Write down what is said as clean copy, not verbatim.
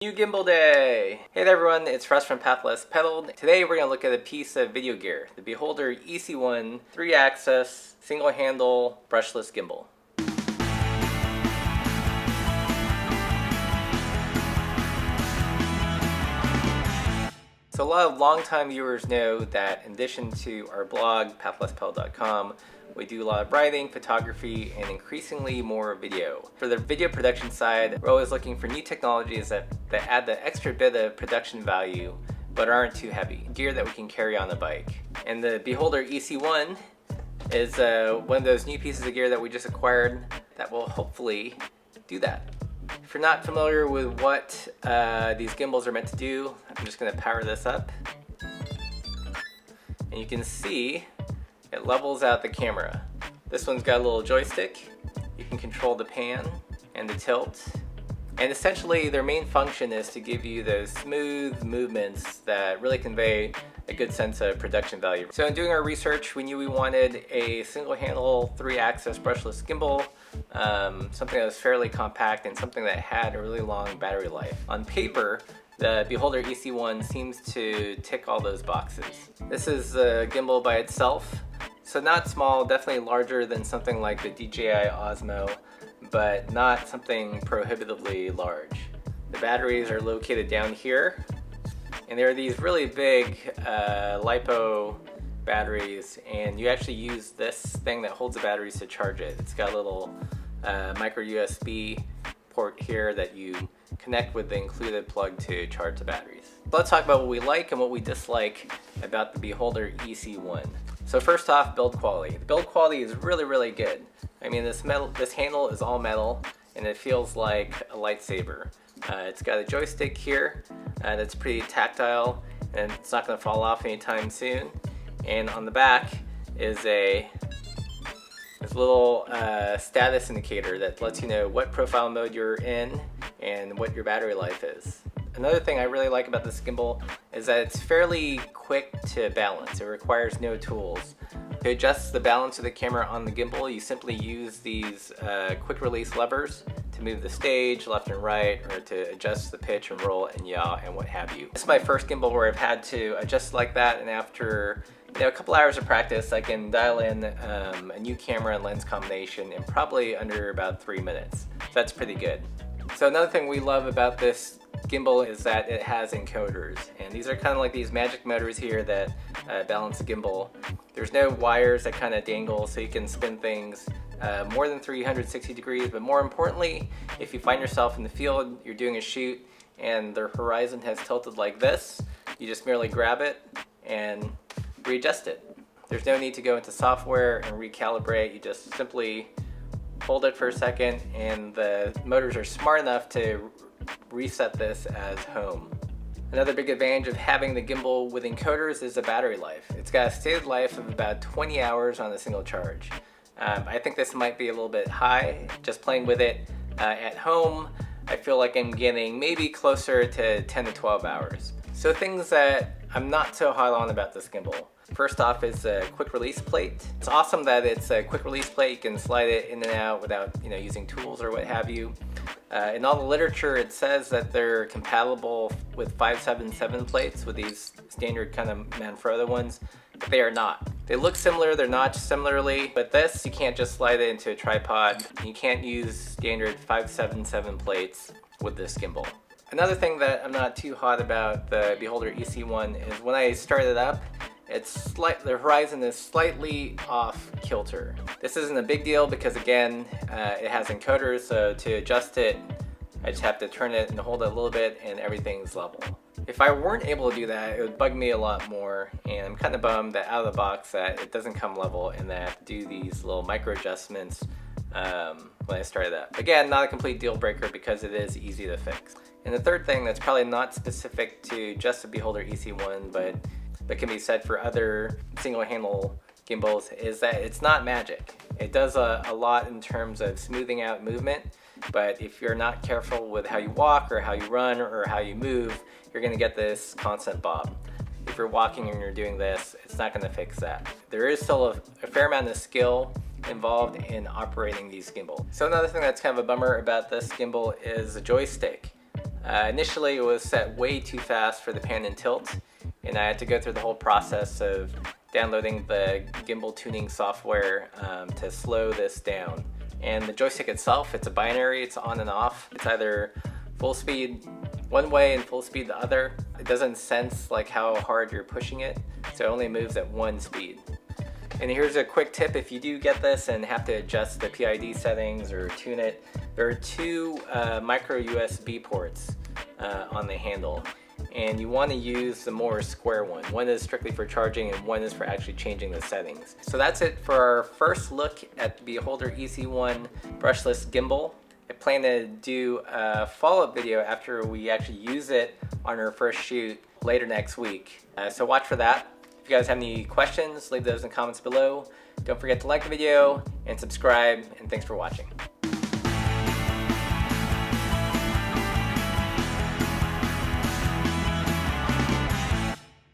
New gimbal day! Hey there everyone, it's Russ from Path Less Pedaled. Today we're going to look at a piece of video gear, the Beholder EC1 3-axis single handle brushless gimbal. So a lot of longtime viewers know that in addition to our blog, pathlesspedaled.com, we do a lot of writing, photography, and increasingly more video. For the video production side, we're always looking for new technologies that add the extra bit of production value but aren't too heavy. Gear that we can carry on the bike. And the Beholder EC1 is one of those new pieces of gear that we just acquired that will hopefully do that. If you're not familiar with what these gimbals are meant to do, I'm just going to power this up. And you can see it levels out the camera. This one's got a little joystick. You can control the pan and the tilt. And essentially their main function is to give you those smooth movements that really convey a good sense of production value. So in doing our research, we knew we wanted a single handle 3-axis brushless gimbal, something that was fairly compact and something that had a really long battery life. On paper, the Beholder EC1 seems to tick all those boxes. This is a gimbal by itself, so not small, definitely larger than something like the DJI Osmo, but not something prohibitively large. The batteries are located down here, and there are these really big LiPo batteries, and you actually use this thing that holds the batteries to charge it. It's got a little micro USB port here that you connect with the included plug to charge the batteries. Let's talk about what we like and what we dislike about the Beholder EC1. So first off, build quality. The build quality is really good. I mean, this handle is all metal and it feels like a lightsaber. It's got a joystick here that's pretty tactile and it's not going to fall off anytime soon. And on the back is this little status indicator that lets you know what profile mode you're in and what your battery life is. Another thing I really like about this gimbal is that it's fairly quick to balance. It requires no tools. To adjust the balance of the camera on the gimbal, you simply use these quick release levers to move the stage left and right, or to adjust the pitch and roll and yaw and what have you. This is my first gimbal where I've had to adjust like that, and after a couple hours of practice, I can dial in a new camera and lens combination in probably under about 3 minutes. So that's pretty good. So another thing we love about this gimbal is that it has encoders, and these are kind of like these magic motors here that balance the gimbal. There's no wires that kind of dangle, so you can spin things more than 360 degrees, but more importantly, if you find yourself in the field, you're doing a shoot, and the horizon has tilted like this, you just merely grab it and readjust it. There's no need to go into software and recalibrate. You just simply hold it for a second, and the motors are smart enough to reset this as home. Another big advantage of having the gimbal with encoders is the battery life. It's got a stated life of about 20 hours on a single charge. I think this might be a little bit high. Just playing with it at home, I feel like I'm getting maybe closer to 10 to 12 hours. So things that I'm not so hot on about this gimbal. First off is a quick release plate. It's awesome that it's a quick release plate. You can slide it in and out without using tools or what have you. In all the literature, it says that they're compatible with 577 plates, with these standard kind of Manfrotto ones, but they are not. They look similar, they're notched similarly, but this, you can't just slide it into a tripod. You can't use standard 577 plates with this gimbal. Another thing that I'm not too hot about the Beholder EC1 is when I start it up, the horizon is slightly off kilter. This isn't a big deal because again, it has encoders, so to adjust it, I just have to turn it and hold it a little bit and everything's level. If I weren't able to do that, it would bug me a lot more, and I'm kind of bummed that out of the box that it doesn't come level and that I have to do these little micro adjustments when I start it up. Again, not a complete deal breaker because it is easy to fix. And the third thing that's probably not specific to just the Beholder EC1, but that can be said for other single handle gimbals, is that it's not magic. It does a lot in terms of smoothing out movement, but if you're not careful with how you walk or how you run or how you move, you're going to get this constant bob. If you're walking and you're doing this, it's not going to fix that. There is still a fair amount of skill involved in operating these gimbals. So another thing that's kind of a bummer about this gimbal is the joystick. Initially it was set way too fast for the pan and tilt, and I had to go through the whole process of downloading the gimbal tuning software to slow this down. And the joystick itself, it's a binary, it's on and off. It's either full speed one way and full speed the other. It doesn't sense like how hard you're pushing it, so it only moves at one speed. And here's a quick tip: if you do get this and have to adjust the PID settings or tune it, there are two micro USB ports on the handle, and you want to use the more square one. One is strictly for charging and one is for actually changing the settings. So that's it for our first look at the Beholder EC1 brushless gimbal. I plan to do a follow-up video after we actually use it on our first shoot later next week. So watch for that. If you guys have any questions, leave those in the comments below. Don't forget to like the video and subscribe, and thanks for watching.